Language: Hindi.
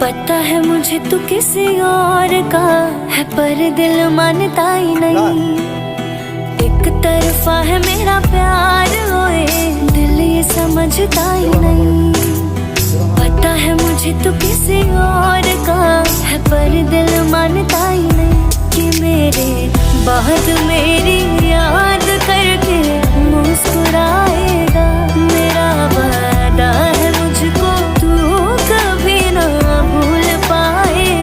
पता है मुझे तू किसी और का है, पर दिल मानता ही नहीं। एक तरफा है मेरा प्यार, ओए दिल ये समझता ही नहीं। पता है मुझे तू किसी और का है, पर दिल मानता ही नहीं कि मेरे बाद मेरी यार